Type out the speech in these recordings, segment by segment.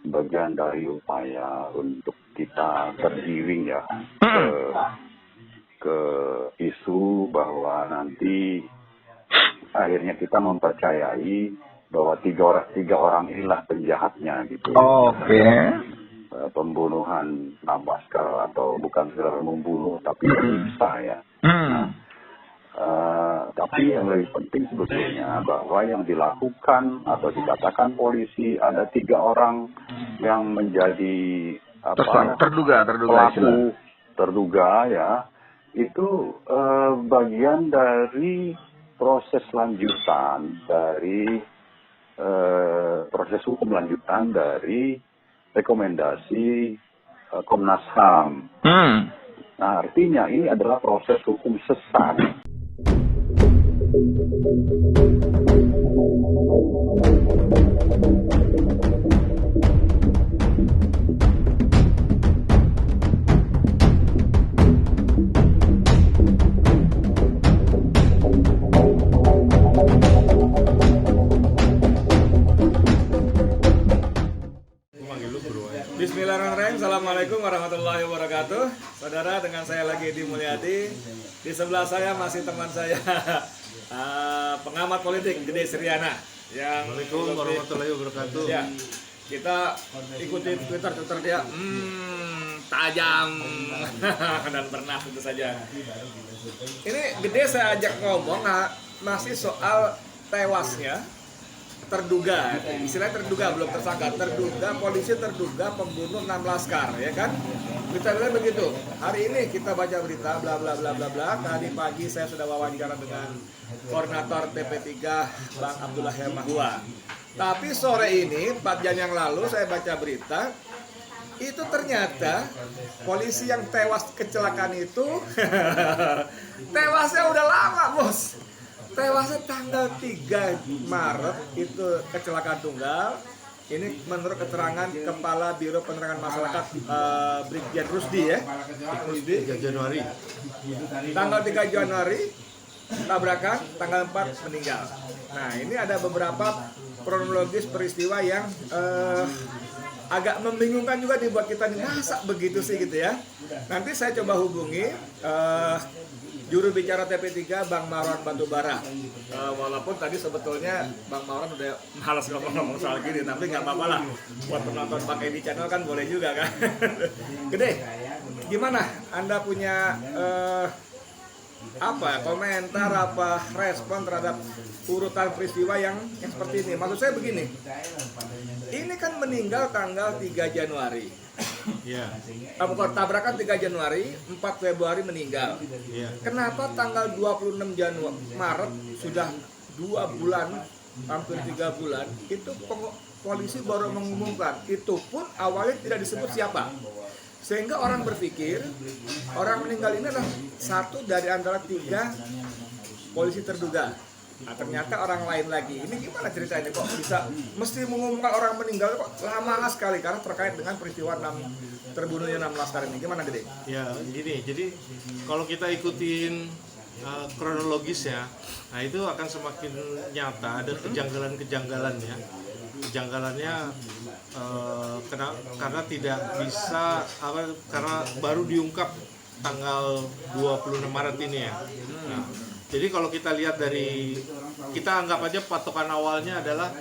bagian dari upaya untuk kita tergiring ya ke isu bahwa nanti akhirnya kita mempercayai bahwa tiga orang inilah penjahatnya gitu. Oke. Pembunuhan 6 laskar atau bukan sekedar membunuh tapi menyiksa ya. Tapi yang lebih penting sebetulnya bahwa yang dilakukan atau dikatakan polisi ada 3 orang yang menjadi terduga pelaku terduga ya, itu bagian dari proses lanjutan dari proses hukum lanjutan dari rekomendasi Komnas HAM. Nah, artinya ini adalah proses hukum sesat. Bismillahirrahmanirrahim. Assalamualaikum warahmatullahi wabarakatuh. Saudara, dengan saya lagi Edi Mulyadi. Di sebelah saya masih teman saya, pengamat politik Gede Sriana. Assalamualaikum warahmatullahi wabarakatuh. Ya, kita ikuti Twitter dia, tajam dan pernah tentu saja. Ini Gede saya ajak ngomong masih soal tewasnya terduga, istilahnya terduga belum tersangka, polisi terduga pembunuh 6 laskar, ya kan? Kita bilang begitu. Hari ini kita baca berita bla bla bla bla bla. Tadi pagi saya sudah wawancara dengan koordinator TP3 Bang Abdullah Hermahua. Tapi sore ini 4 jam yang lalu saya baca berita itu ternyata polisi yang tewas kecelakaan itu tewasnya udah lama, Bos. Tewasnya tanggal 3 Maret itu kecelakaan tunggal. Ini menurut keterangan Kepala Biro Penerangan Masyarakat Brigjen Rusdi ya. 3 Januari. Tanggal 3 Januari tabrakan, tanggal 4 meninggal. Nah, ini ada beberapa kronologis peristiwa yang agak membingungkan juga dibuat kita nih, masa begitu sih gitu ya. Nanti saya coba hubungi juru bicara TP3 Bang Marwan Batubara. Walaupun tadi sebetulnya Bang Marwan udah malas ngomong soal gini, tapi nggak apa-apa lah. Buat penonton pakai di channel kan boleh juga kan. Gede, gimana? Anda punya komentar, respon terhadap urutan peristiwa yang seperti ini? Maksud saya begini, ini kan meninggal tanggal 3 Januari. Ya. Tabrakan 3 Januari, 4 Februari meninggal. Ya. Kenapa tanggal 26 Maret sudah 2 bulan, hampir 3 bulan, itu polisi baru mengumumkan. Itu pun awalnya tidak disebut siapa. Sehingga orang berpikir orang meninggal ini adalah satu dari antara 3 polisi terduga. Nah, ternyata orang lain lagi. Ini gimana ceritanya kok bisa mesti mengumumkan orang meninggal kok lama sekali, karena terkait dengan peristiwa terbunuhnya 6 laskar ini. Gimana, Gede? Ya, gini. Jadi kalau kita ikutin kronologis ya, nah itu akan semakin nyata ada kejanggalan-kejanggalan ya. Kejanggalannya karena tidak bisa karena baru diungkap tanggal 26 Maret ini ya. Nah, jadi kalau kita lihat kita anggap aja patokan awalnya adalah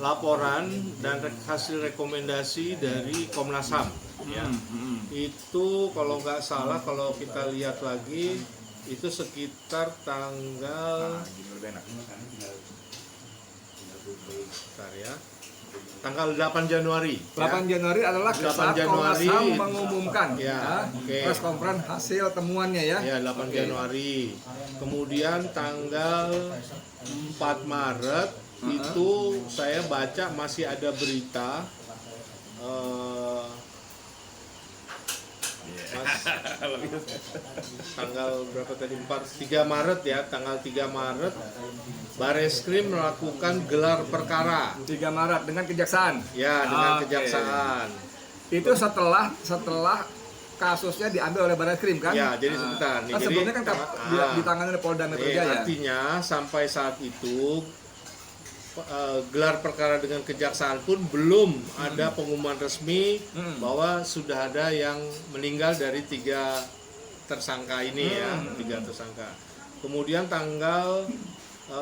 laporan dan hasil rekomendasi dari Komnas HAM. Ya. Itu kalau nggak salah, kalau kita lihat lagi itu sekitar tanggal tanggal 8 Januari. 8 Januari adalah saat Komnas HAM mengumumkan press conference hasil temuannya ya. Ya, 8 Januari. Kemudian tanggal 4 Maret itu saya baca masih ada berita tanggal berapa tadi? 3 Maret ya, tanggal 3 Maret Bareskrim melakukan gelar perkara 3 Maret dengan kejaksaan. ya, dengan kejaksaan. Itu setelah kasusnya diambil oleh Bareskrim kan? Ya, jadi sebentar nih. Sebelumnya kan ditangani oleh Polda Metro Jaya. Artinya sampai saat itu gelar perkara dengan kejaksaan pun belum ada pengumuman resmi bahwa sudah ada yang meninggal dari 3 tersangka ini ya, 3 tersangka. Kemudian tanggal 4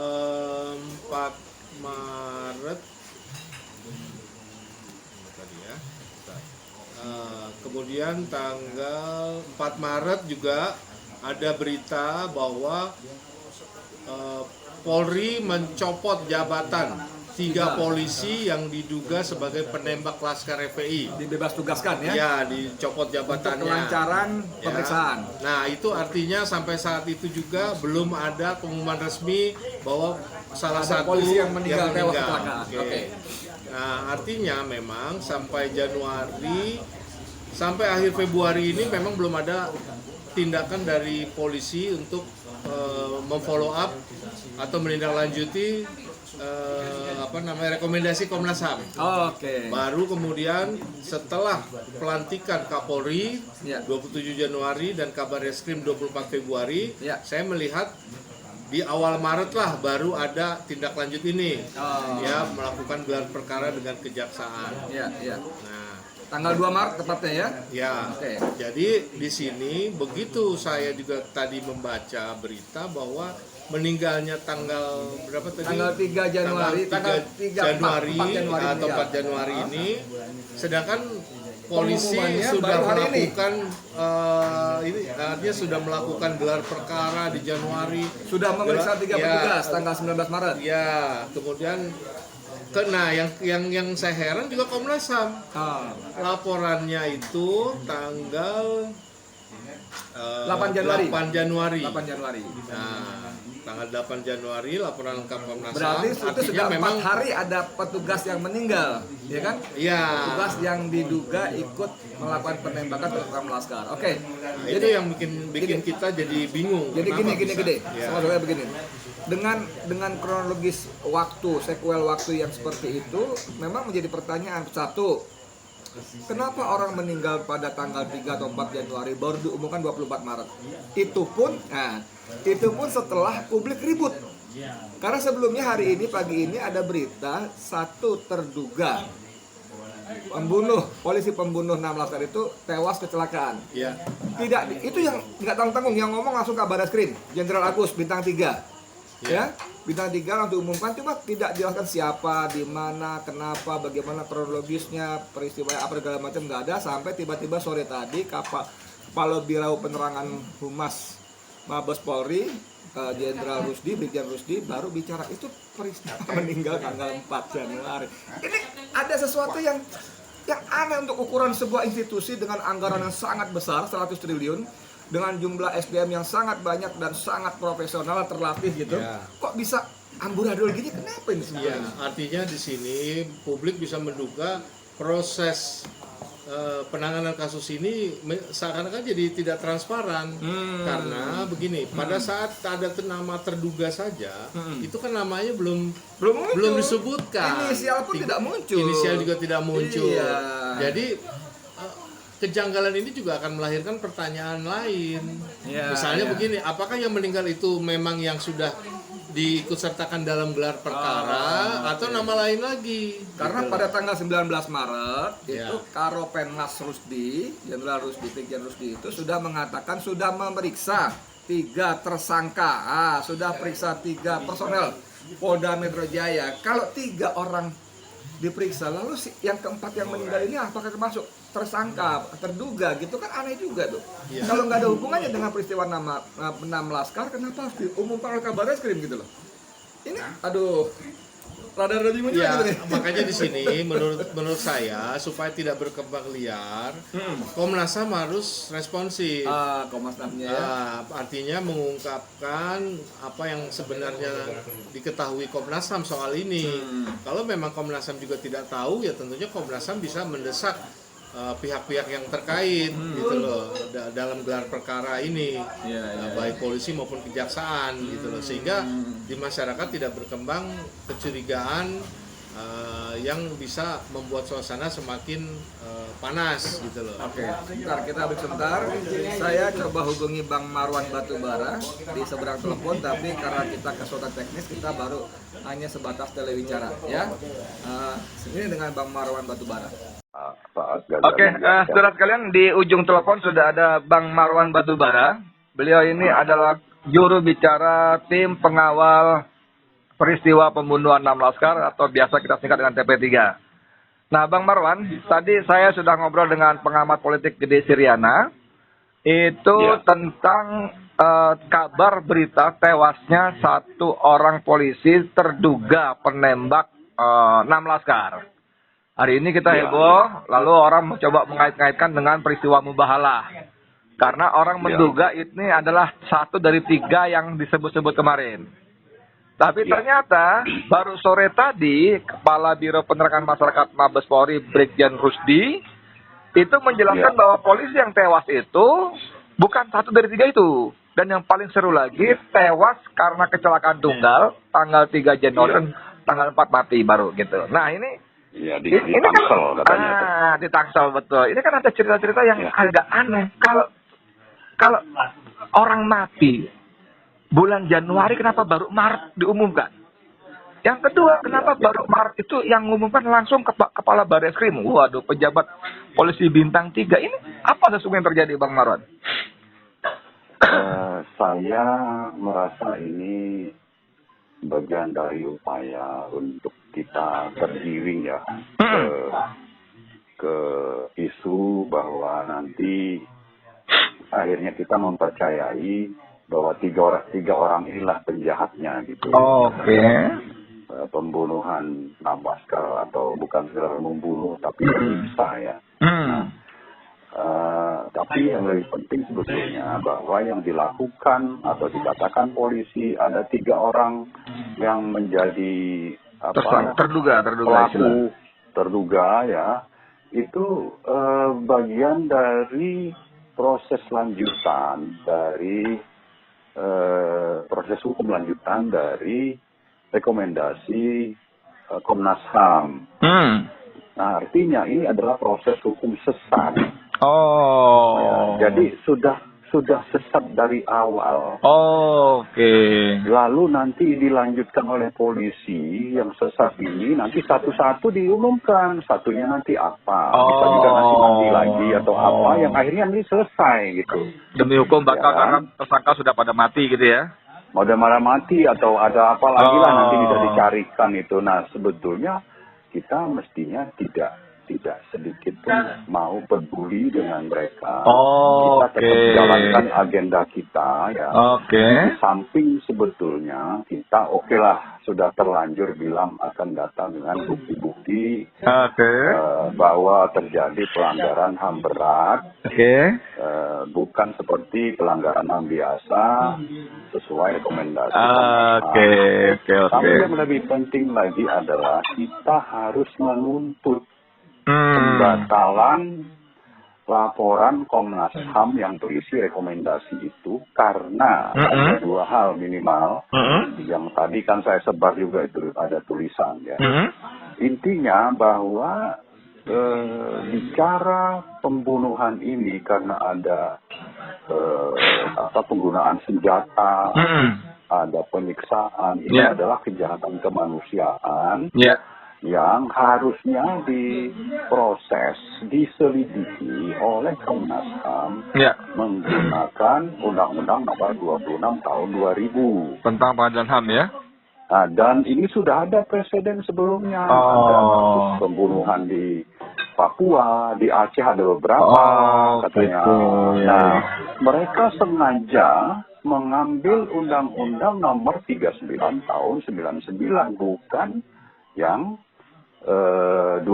Maret tadi ya. Kemudian tanggal 4 Maret juga ada berita bahwa Polri mencopot jabatan 3 polisi yang diduga sebagai penembak Laskar FPI. Dibebas tugaskan ya? Ya, dicopot jabatannya. Untuk kelancaran pemeriksaan. Ya. Nah, itu artinya sampai saat itu juga belum ada pengumuman resmi bahwa salah ada satu polisi yang meninggal tewas meninggal. kecelakaan. Oke. Nah, artinya memang sampai Januari sampai akhir Februari ini memang belum ada tindakan dari polisi untuk memfollow up atau menindaklanjuti rekomendasi Komnas HAM. Oke. Baru kemudian setelah pelantikan Kapolri Ya. 27 Januari dan Kabar Reskrim 24 Februari, Ya. saya melihat di awal Maret lah baru ada tindak lanjut ini, ya melakukan gelar perkara dengan kejaksaan. Iya, iya. Nah, Tanggal 2 Maret tepatnya ya? ya, Oke. jadi di sini begitu saya juga tadi membaca berita bahwa meninggalnya tanggal berapa tadi? Tanggal 3 Januari, tanggal 3 Januari, 4 Januari atau 4 Januari ini, sedangkan polisi Pengumumannya sudah baru hari ini. melakukan ini artinya sudah melakukan gelar perkara di Januari. Sudah memeriksa 3 Ya. petugas tanggal 19 Maret. Ya, kemudian yang saya heran juga Komnas HAM. Laporannya itu tanggal 8 Januari. 8 Januari. 8 Januari. Nah, tanggal 8 Januari laporan lengkap Komnas HAM. Berarti itu Artinya sudah 4 memang hari ada petugas yang meninggal, ya kan? ya. Petugas yang diduga ikut melakukan penembakan terhadap Laskar. Oke. Nah, itu yang bikin kita jadi bingung. Jadi Kenapa gini bisa? Ya. Soalnya begini. Dengan kronologis waktu, sequel waktu yang seperti itu, memang menjadi pertanyaan. Satu, kenapa orang meninggal pada tanggal 3 atau 4 Januari baru diumumkan 24 Maret? Itu pun setelah publik ribut. Karena sebelumnya hari ini, pagi ini ada berita satu terduga polisi pembunuh 6 Laskar itu tewas kecelakaan. Ya. Tidak, itu yang nggak tanggung-tanggung, yang ngomong langsung Kabar Reskrim, Jenderal Agus bintang 3. Ya, bintang 3 langsung diumumkan, cuma tidak jelaskan siapa, di mana, kenapa, bagaimana kronologisnya, peristiwa apa segala macam nggak ada, sampai tiba-tiba sore tadi Kepala Biro Penerangan Humas Mabes Polri, Jenderal Rusdi, Brigjen Rusdi baru bicara itu peristiwa meninggal tanggal 4 Januari. Ini ada sesuatu yang aneh untuk ukuran sebuah institusi dengan anggaran yang sangat besar, 100 triliun, dengan jumlah SDM yang sangat banyak dan sangat profesional, terlatih gitu. Ya. Kok bisa amburadul gini? Kenapa ini Ya, sebenarnya? artinya di sini publik bisa menduga proses penanganan kasus ini seakan-akan jadi tidak transparan. Karena begini, pada saat ada nama terduga saja, itu kan namanya belum disebutkan. Inisial pun tidak muncul. Inisial juga tidak muncul. Iya. Jadi kejanggalan ini juga akan melahirkan pertanyaan lain. Ya, Misalnya ya. begini, apakah yang meninggal itu memang yang sudah diikutsertakan dalam gelar perkara atau nama lain lagi? Karena Gitu. pada tanggal 19 Maret Ya. itu Karopenmas Rusdi, Jenderal Rusdi, Brigjen Rusdi itu sudah mengatakan sudah memeriksa 3 tersangka, sudah periksa 3 personel Polda Metro Jaya. Kalau 3 orang diperiksa, lalu yang keempat yang meninggal ini apakah termasuk tersangka, terduga gitu kan aneh juga tuh. Ya. Kalau nggak ada hubungannya dengan peristiwa 6 Laskar, kenapa harus diumumkan oleh Kabar Reskrim gitu loh? Ini, aduh, rada-rada bingung juga Ya, gitu nih. makanya di sini menurut saya supaya tidak berkembang liar, Komnas HAM harus responsif. Komnas HAM-nya ya. Artinya mengungkapkan apa yang sebenarnya diketahui Komnas HAM soal ini. Kalau memang Komnas HAM juga tidak tahu, ya tentunya Komnas HAM bisa mendesak pihak-pihak yang terkait gitu loh dalam gelar perkara ini, baik polisi maupun kejaksaan gitu loh, sehingga di masyarakat tidak berkembang kecurigaan yang bisa membuat suasana semakin panas gitu loh. Oke, sebentar kita break sebentar. Saya coba hubungi Bang Marwan Batubara di seberang telepon, tapi karena kita kesulitan teknis, kita baru hanya sebatas telewicara, ya. Ini dengan Bang Marwan Batubara. Oke, saudara sekalian, di ujung telepon sudah ada Bang Marwan Batubara. Beliau ini adalah juru bicara tim pengawal peristiwa pembunuhan 6 laskar atau biasa kita singkat dengan TP3. Nah, Bang Marwan, tadi saya sudah ngobrol dengan pengamat politik Gede Siryana. Itu tentang kabar berita tewasnya satu orang polisi terduga penembak 6 laskar. Hari ini kita heboh, lalu orang mencoba mengait-ngaitkan dengan peristiwa Mubahalah. Karena orang menduga ini adalah satu dari 3 yang disebut-sebut kemarin. Tapi ternyata baru sore tadi Kepala Biro Penerangan Masyarakat Mabes Polri Brigjen Rusdi itu menjelaskan bahwa polisi yang tewas itu bukan satu dari 3 itu. Dan yang paling seru lagi tewas karena kecelakaan tunggal tanggal 3 Januari dan tanggal 4 mati baru gitu. Nah ini di Tangsel katanya. Di Tangsel betul. Ini kan ada cerita-cerita yang agak aneh. Kalau orang mati bulan Januari, kenapa baru Maret diumumkan? Yang kedua, kenapa baru Maret itu yang mengumumkan langsung Kepala Bareskrim? Waduh, pejabat polisi bintang 3. Ini apa sesungguhnya yang terjadi, Bang Marwan? Saya merasa ini bagian dari upaya untuk kita tergiring ya ke isu bahwa nanti akhirnya kita mempercayai bahwa tiga orang inilah penjahatnya gitu. Oke. Pembunuhan 6 laskar atau bukan sekedar membunuh tapi menyiksa ya. Tapi yang lebih penting sebetulnya bahwa yang dilakukan atau dikatakan polisi ada 3 orang yang menjadi terduga ya, itu bagian dari proses lanjutan dari proses hukum lanjutan dari rekomendasi Komnas HAM. Nah, artinya ini adalah proses hukum sesat. Jadi sudah sesat dari awal. Oke. Lalu nanti dilanjutkan oleh polisi yang sesat ini, nanti satu-satu diumumkan, satunya nanti apa, bisa juga nanti mati lagi atau apa, yang akhirnya ini selesai gitu. Demi hukum bakal karena tersangka sudah pada mati gitu ya? Udah malah mati atau ada apa lagi lah nanti bisa dicarikan itu. Nah, sebetulnya kita mestinya tidak sedikit pun mau peduli dengan mereka. Kita tetap jalankan agenda kita ya. Di samping sebetulnya kita lah sudah terlanjur bilang akan datang dengan bukti-bukti bahwa terjadi pelanggaran HAM berat. Bukan seperti pelanggaran HAM biasa sesuai rekomendasi. Tapi yang lebih penting lagi adalah kita harus menuntut pembatalan laporan Komnas HAM yang berisi rekomendasi itu karena ada 2 hal minimal yang tadi kan saya sebar juga itu ada tulisan ya. Intinya bahwa bicara pembunuhan ini karena ada penggunaan senjata, ada penyiksaan, ini adalah kejahatan kemanusiaan. Yang harusnya diproses, diselidiki oleh Komnas HAM menggunakan Undang-Undang Nomor 26 Tahun 2000 tentang pengadilan HAM ya. Nah, dan ini sudah ada presiden sebelumnya, ada kasus pembunuhan di Papua, di Aceh ada beberapa katanya. Nah, mereka sengaja mengambil Undang-Undang Nomor 39 Tahun 99 bukan yang 26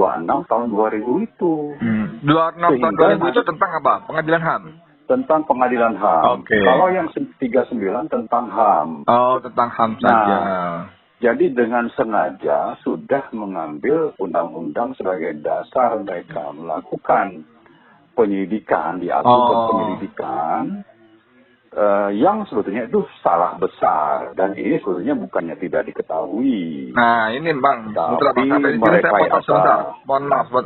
tahun 2000 itu. 26 tahun 2000 itu tentang apa? Pengadilan HAM? Tentang pengadilan HAM. Kalau yang 39 tentang HAM. Tentang HAM saja. Jadi dengan sengaja sudah mengambil undang-undang sebagai dasar mereka melakukan penyidikan, diatur penyelidikan yang sebetulnya itu salah besar, dan ini sebetulnya bukannya tidak diketahui. Nah ini Bang, Tapi saya potong sebentar. Mohon maaf buat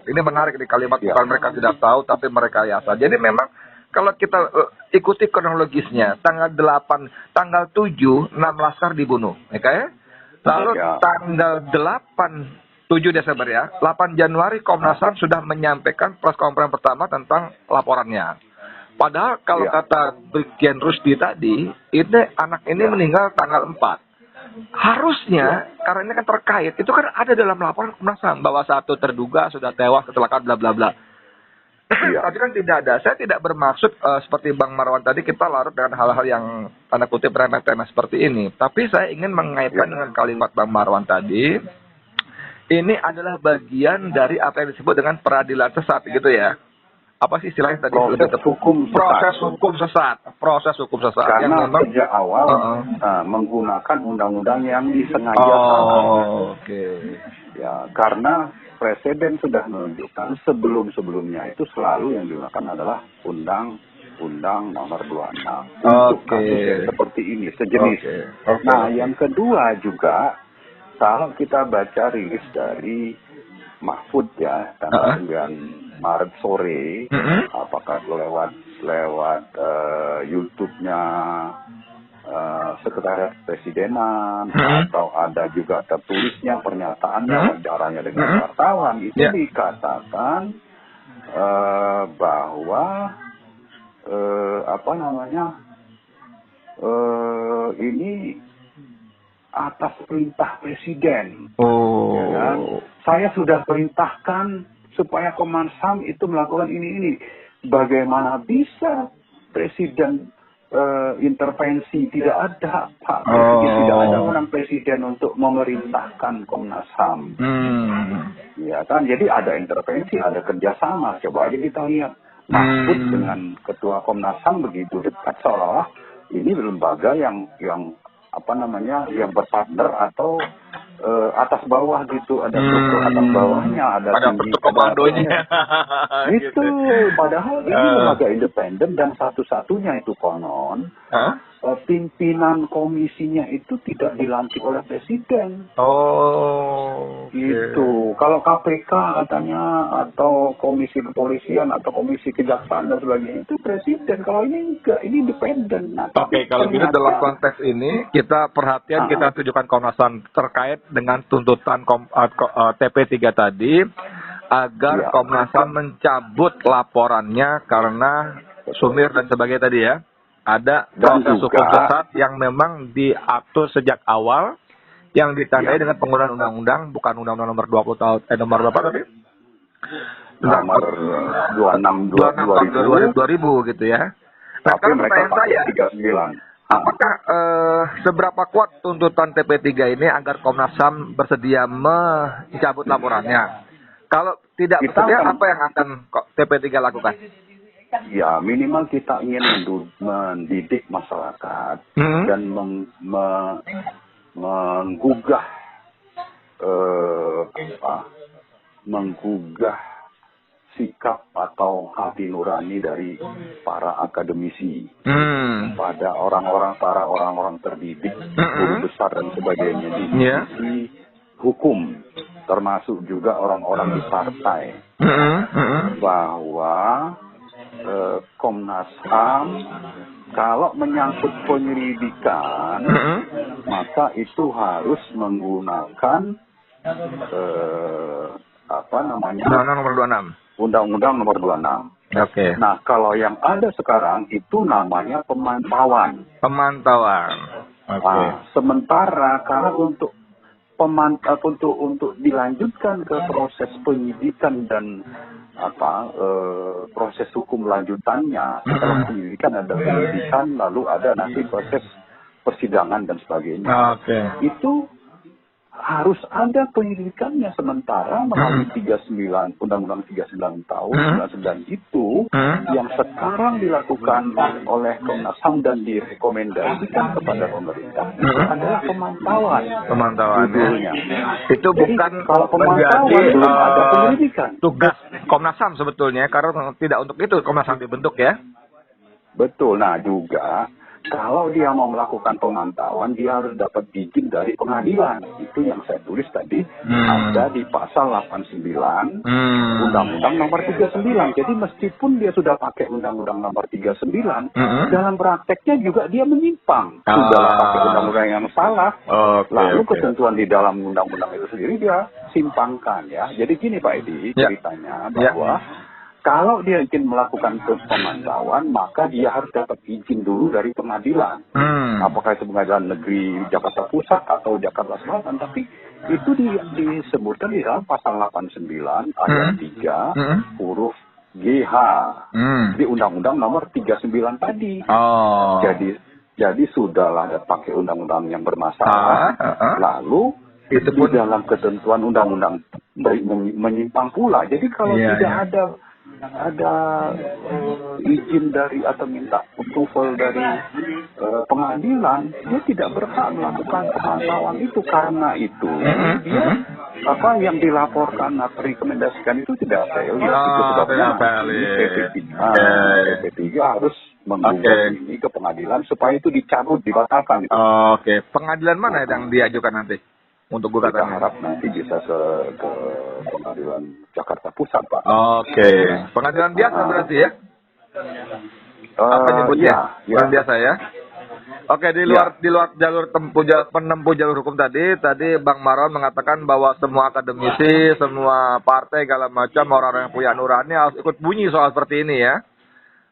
ini menarik di kalimat bukan mereka tidak tahu tapi mereka rekayasa. Jadi memang kalau kita ikuti kronologisnya, tanggal 8, tanggal 7, 6 laskar dibunuh, ya. Lalu tanggal 7 Desember ya, 8 Januari Komnas HAM sudah menyampaikan press conference pertama tentang laporannya. Padahal kalau kata Brigjen Rusdi tadi, anak ini meninggal tanggal 4. Harusnya, karena ini kan terkait, itu kan ada dalam laporan Komnas HAM bahwa satu terduga sudah tewas kecelakaan bla bla bla. Tapi kan tidak ada. Saya tidak bermaksud seperti Bang Marwan tadi kita larut dengan hal-hal yang tanda kutip remeh-temeh seperti ini. Tapi saya ingin mengaitkan dengan kalimat Bang Marwan tadi. Ini adalah bagian dari apa yang disebut dengan peradilan sesat gitu ya. Apa sih istilahnya tadi? Proses hukum sesat. Karena yang memang sejak awal menggunakan undang-undang yang disengajakan. Oke. Ya, karena Presiden sudah menunjukkan sebelum-sebelumnya itu selalu yang digunakan adalah Undang-Undang Nomor 26 untuk kasus yang seperti ini sejenis. Nah, yang kedua juga kalau kita baca rilis dari Mahfud ya tanggal 9 Maret sore, apakah lewat YouTube-nya Sekretariat Presidenan atau ada juga tertulisnya pernyataannya wawancaranya dengan wartawan, itu dikatakan bahwa ini atas perintah Presiden. Ya kan? Saya sudah perintahkan supaya Komnas HAM itu melakukan ini. Bagaimana bisa Presiden intervensi? Tidak ada Pak Presiden, tidak ada orang Presiden untuk memerintahkan Komnas HAM. Ya kan, jadi ada intervensi, ada kerjasama. Coba aja kita lihat Mahfud dengan Ketua Komnas HAM begitu dekat, seolah-olah ini lembaga yang yang berpartner atau atas bawah gitu, ada struktur atas bawahnya, ada bentuk komandonya. Itu padahal ini lembaga independen dan satu-satunya itu konon pimpinan komisinya itu tidak dilantik oleh Presiden. Gitu. Kalau KPK katanya atau Komisi Kepolisian atau Komisi Kejaksaan dan sebagainya itu Presiden. Kalau ini enggak, ini independen. Nah, kalau gitu dalam konteks ini kita perhatian kita tujukan Komnas HAM terkait dengan tuntutan TP3 tadi agar Komnas HAM mencabut laporannya karena sumir dan sebagainya tadi ya. Ada proses hukum sesat yang memang diatur sejak awal yang ditandai dengan penggunaan undang-undang, bukan undang-undang nomor 20 tahun nomor berapa tadi? Nomor 26 2000 gitu ya. Nah, tapi mereka saya 39. Apakah seberapa kuat tuntutan TP3 ini agar Komnas HAM bersedia mencabut laporannya? Kalau tidak bersedia, apa yang akan TP3 lakukan? Ya, minimal kita ingin mendidik masyarakat dan menggugah sikap atau hati nurani dari para akademisi pada para orang-orang terdidik, guru besar dan sebagainya di sisi hukum, termasuk juga orang-orang di partai, bahwa Komnas HAM kalau menyangkut penyelidikan maka itu harus menggunakan Undang-Undang Nomor 26. Oke. Nah, kalau yang ada sekarang itu namanya pemantauan. Oke. Sementara kalau untuk dilanjutkan ke proses penyidikan dan proses hukum lanjutannya, setelah penyidikan ada penyidikan, lalu ada nanti proses persidangan dan sebagainya. Itu harus ada penyelidikannya, sementara melalui 39 Undang-Undang 39 tahun 99 itu yang sekarang dilakukan oleh Komnas HAM dan direkomendasikan kepada pemerintah itu adalah pemantauan judulnya. Itu bukan kalau pemantauan belum ada penyelidikan. Tugas Komnas HAM sebetulnya, karena tidak untuk itu Komnas HAM dibentuk ya. Betul. Nah juga kalau dia mau melakukan pemantauan, dia harus dapat izin dari pengadilan. Itu yang saya tulis tadi, ada di pasal 89 Undang-Undang nomor 39. Jadi meskipun dia sudah pakai Undang-Undang nomor 39, dalam prakteknya juga dia menyimpang. Sudah pakai Undang-Undang yang salah, lalu ketentuan di dalam Undang-Undang itu sendiri dia simpangkan ya. Jadi gini Pak Edi, ceritanya bahwa kalau dia ingin melakukan pemantauan, maka dia harus dapat izin dulu dari pengadilan. Apakah itu pengadilan negeri Jakarta Pusat atau Jakarta Selatan. Tapi itu disebutkan di dalam pasal 89 ayat 3 huruf GH di Undang-Undang nomor 39 tadi. Jadi sudahlah ada pakai undang-undang yang bermasalah. Lalu itu di dalam ketentuan undang-undang menyimpang pula. Jadi kalau tidak ada izin dari atau minta approval dari pengadilan, dia tidak berhak melakukan pemantauan itu. Karena itu dia yang dilaporkan atau rekomendasikan itu tidak valid. Itu sebabnya PP3 harus menggugat ini ke pengadilan supaya itu dicabut, dibatalkan. Oke, pengadilan mana yang diajukan nanti? Untuk gugatan kita harap nanti bisa ke pengadilan Jakarta Pusat, Pak. Oke. Pengadilan biasa berarti ya? Apa nyebutnya? Pengadilan biasa ya? Oke, di luar jalur penempuh jalur hukum tadi Bang Marwan mengatakan bahwa semua akademisi, semua partai segala macam orang-orang yang punya nurani harus ikut bunyi soal seperti ini ya.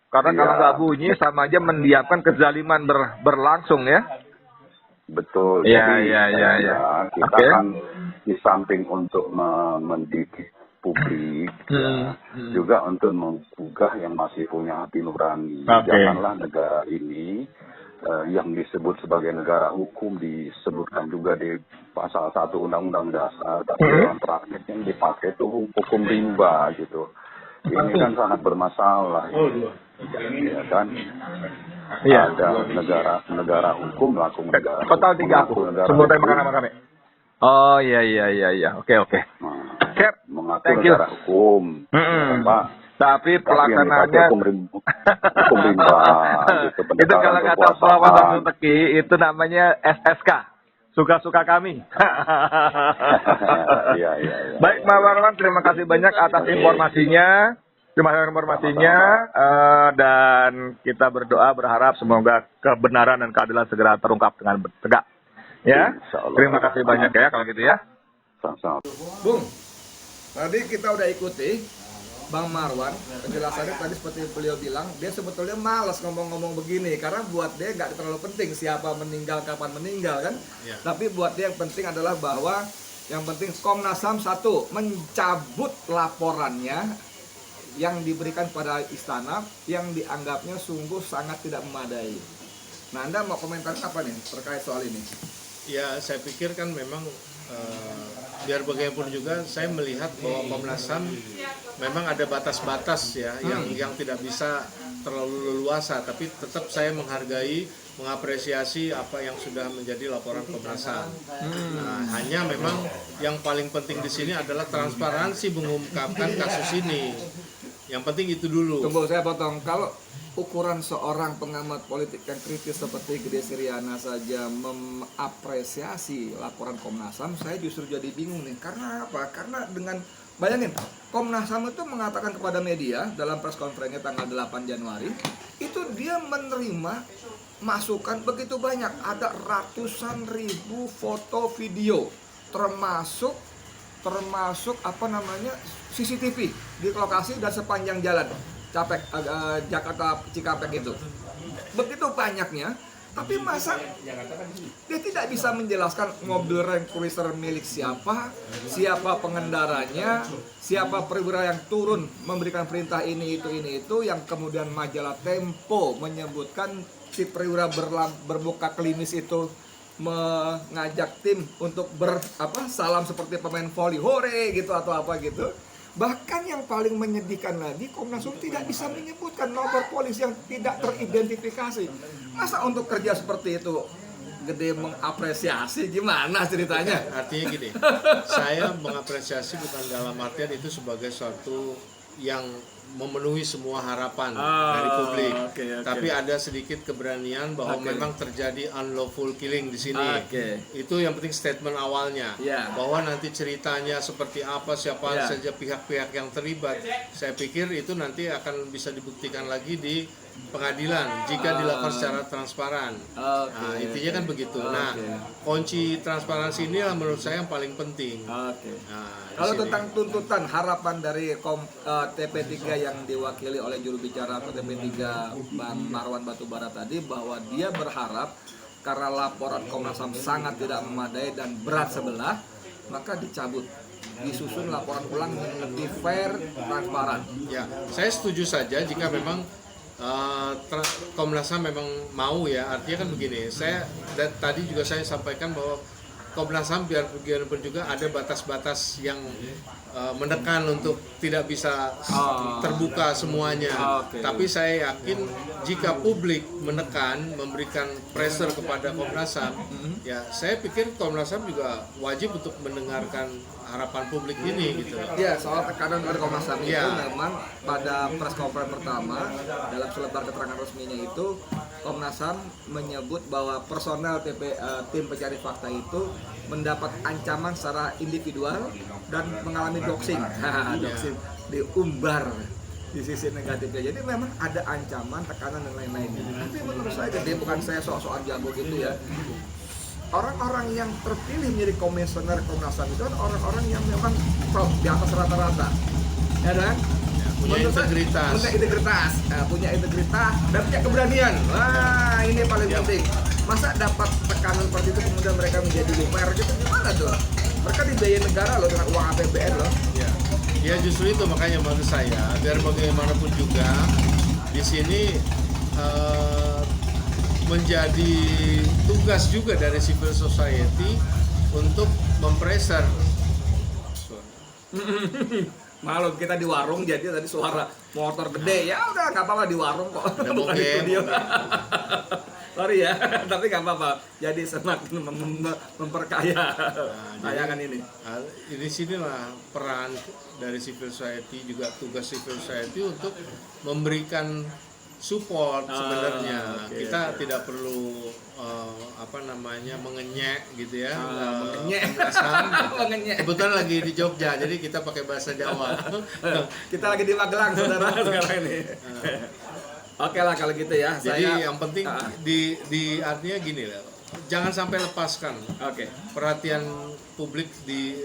Karena kalau nggak bunyi sama aja mendiamkan kezaliman berlangsung ya. Betul. Jadi kita kan di samping untuk mendidik publik, juga untuk menggugah yang masih punya hati nurani. Janganlah negara ini yang disebut sebagai negara hukum disebutkan juga di pasal 1 Undang-Undang Dasar, tapi dalam prakteknya yang dipakai itu hukum rimba gitu. Ini kan sangat bermasalah. Ya kan? Ada negara hukum melakukan negara. Total 3 aku. Sebut nama kami. Oh iya. Oke. Mengatur negara hukum. Tapi pelaksanaannya hukum rimba gitu. Itu kalau kata Pak Bambang Teki itu namanya SSK. Suka-suka kami. Iya. Baik, Pak Marwan, terima kasih banyak atas informasinya. Dan kita berdoa berharap semoga kebenaran dan keadilan segera terungkap dengan tegak. Ya, terima kasih banyak ya kalau gitu ya. Sama-sama. Bung, tadi kita udah ikuti Bang Marwan, penjelasannya tadi seperti beliau bilang, dia sebetulnya malas ngomong-ngomong begini karena buat dia nggak terlalu penting siapa meninggal, kapan meninggal kan. Tapi buat dia yang penting adalah bahwa yang penting Komnas HAM 1 mencabut laporannya yang diberikan pada istana yang dianggapnya sungguh sangat tidak memadai. Nah, Anda mau komentar apa nih terkait soal ini? Ya, saya pikir kan memang biar bagaimanapun juga saya melihat bahwa Komnas HAM memang ada batas-batas ya yang tidak bisa terlalu leluasa, tapi tetap saya menghargai, mengapresiasi apa yang sudah menjadi laporan Komnas HAM. Nah, hanya memang yang paling penting di sini adalah transparansi mengungkapkan kasus ini. Yang penting itu dulu. Tunggu, saya potong. Kalau ukuran seorang pengamat politik yang kritis seperti Gede Siriana saja mengapresiasi laporan Komnas HAM, saya justru jadi bingung nih. Karena apa? Karena dengan, bayangin, Komnas HAM itu mengatakan kepada media dalam press conference-nya tanggal 8 Januari, itu dia menerima masukan begitu banyak. Ada ratusan ribu foto video, termasuk CCTV di lokasi dan sepanjang jalan Jakarta Cikampek itu. Begitu banyaknya, tapi masa dia tidak bisa menjelaskan mobil Range Cruiser milik siapa pengendaranya, siapa perwira yang turun memberikan perintah ini itu, yang kemudian majalah Tempo menyebutkan si perwira bermuka klimis itu mengajak tim untuk salam seperti pemain voli, hore gitu atau apa gitu. Bahkan yang paling menyedihkan lagi, Komnas HAM tidak bisa menyebutkan nomor polisi yang tidak teridentifikasi. Masa untuk kerja seperti itu Gede mengapresiasi, gimana ceritanya? Artinya gini, saya mengapresiasi bukan dalam artian itu sebagai suatu yang memenuhi semua harapan dari publik. Okay. Tapi ada sedikit keberanian bahwa memang terjadi unlawful killing di sini. Itu yang penting statement awalnya. Bahwa nanti ceritanya seperti apa, siapa saja pihak-pihak yang terlibat. Saya pikir itu nanti akan bisa dibuktikan lagi di pengadilan jika dilakukan secara transparan. Nah, intinya kan begitu. Nah, kunci transparansi ini menurut saya yang paling penting. Nah, kalau tentang tuntutan harapan dari TP3 yang diwakili oleh juru bicara TP3 Bang Marwan Batubara tadi, bahwa dia berharap karena laporan Komnas HAM sangat tidak memadai dan berat sebelah, maka dicabut, disusun laporan ulang yang lebih fair, transparan. Ya, saya setuju saja jika memang Komnas HAM memang mau ya. Artinya kan begini, tadi juga saya sampaikan bahwa Komnas HAM biar bagaimanapun juga ada batas-batas yang menekan untuk tidak bisa terbuka semuanya. Tapi saya yakin jika publik menekan, memberikan pressure kepada Komnas HAM, ya saya pikir Komnas HAM juga wajib untuk mendengarkan harapan publik ini gitu. Ya, soal tekanan dari Komnas HAM itu memang pada press conference pertama dalam selebar keterangan resminya itu Komnas HAM menyebut bahwa personel tim pencari fakta itu mendapat ancaman secara individual dan mengalami doxing. Doxing diumbar di sisi negatifnya. Jadi memang ada ancaman, tekanan dan lain-lain. Tapi menurut saya, jadi bukan saya soal jago gitu ya. Orang-orang yang terpilih menjadi komisioner Komnas HAM itu orang-orang yang memang top di atas rata-rata, ya kan? Punya integritas, punya integritas dan punya keberanian. Wah, ini paling penting. Masa dapat tekanan seperti itu kemudian mereka menjadi lumer gitu, gimana tuh? Mereka dibiayai negara loh dengan uang APBN loh. Ya justru itu makanya menurut saya biar bagaimanapun juga di sini menjadi tugas juga dari civil society untuk mempressure. Maklum kita di warung, jadi tadi suara motor gede, ya udah nggak apa-apa di warung kok. Bukan di studio. Sorry ya, tapi nggak apa-apa. Jadi semakin memperkaya tayangan ini. Di sinilah peran dari civil society, juga tugas civil society untuk memberikan support sebenarnya. Kita tidak perlu mengenyek gitu ya. Mengenyek. Kebetulan lagi di Jogja, jadi kita pakai bahasa Jawa. Kita lagi di Magelang, saudara sekarang ini. Oke lah kalau gitu ya. Jadi yang penting di artinya gini lah. Jangan sampai lepaskan perhatian publik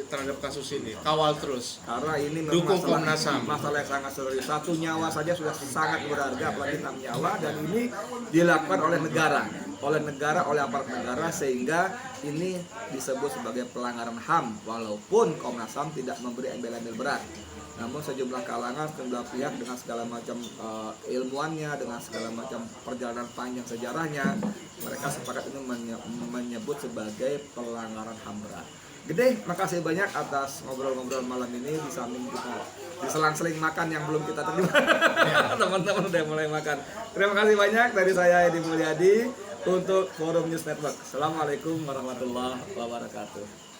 terhadap kasus ini. Kawal terus. Karena ini dukung Komnas HAM. Masalah yang sangat serius. 1 nyawa saja sudah sangat berharga, apalagi 6 nyawa, dan ini dilakukan oleh negara, oleh aparat negara, sehingga ini disebut sebagai pelanggaran HAM walaupun Komnas HAM tidak memberi embel-embel berat. Namun sejumlah kalangan, sejumlah pihak dengan segala macam ilmuannya, dengan segala macam perjalanan panjang sejarahnya, mereka sepakat ini menyebut sebagai pelanggaran HAM berat. Gede, makasih banyak atas ngobrol-ngobrol malam ini. Di samping kita diselang-seling makan yang belum kita terima. Teman-teman udah mulai makan. Terima kasih banyak dari saya Edi Mulyadi untuk Forum News Network. Assalamualaikum warahmatullahi wabarakatuh.